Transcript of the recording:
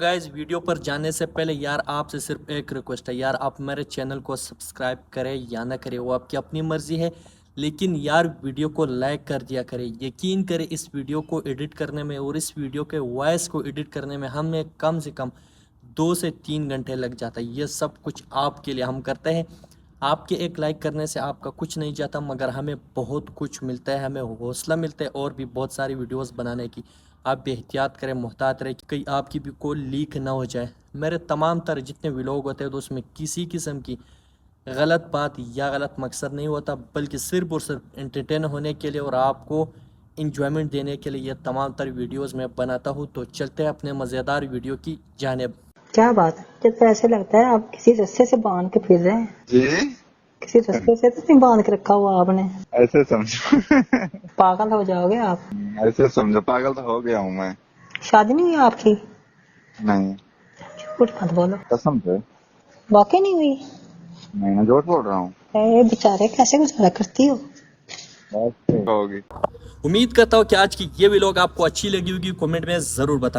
Guys video पर जाने से पहले यार आपसे सिर्फ एक रिक्वेस्ट है यार, आप मेरे चैनल को सब्सक्राइब करें या ना करें वो आपकी अपनी मर्जी है, लेकिन यार वीडियो को लाइक कर दिया करें। यकीन करें इस वीडियो को एडिट करने में और इस वीडियो के वॉइस को एडिट करने में हमें कम से कम 2 से 3 घंटे लग जाता है। ये सब कुछ आपके लिए हम करते हैं। आपके एक लाइक करने से आपका कुछ नहीं जाता, मगर हमें बहुत कुछ मिलता है, हमें हौसला मिलता है और भी बहुत सारी वीडियोस बनाने की। आप भी एहतियात करें, मुहतात रहें कि कहीं आपकी भी कोई लीक ना हो जाए। मेरे तमाम तरह जितने व्लॉग होते हैं तो उसमें किसी किस्म की गलत बात या गलत मकसद नहीं होता, बल्कि सिर्फ और सिर्फ एंटरटेन होने के लिए और आपको इंजॉयमेंट देने के लिए ये तमाम तरह वीडियोस मैं बनाता हूँ। तो चलते हैं अपने मज़ेदार वीडियो की जानिब। क्या बात है, जब तो ऐसे लगता है आप किसी रस्से से बांध के फिर रहे हैं। जी किसी रस्से से तो नहीं बांध के रखा हुआ आपने? ऐसे समझो। पागल हो जाओगे आप। ऐसे समझो, पागल तो हो गया हूँ मैं। शादी नहीं हुई आपकी? नहीं, झूठ मत बोलो। कसम से वाकई नहीं हुई? नहीं, मैं झूठ बोल रहा हूँ। ए बेचारे, कैसे गुजारा करती हो? बस होगी। उम्मीद करता हूँ कि आज की ये व्लॉग आपको अच्छी लगी होगी। कमेंट में ज़रूर बताना।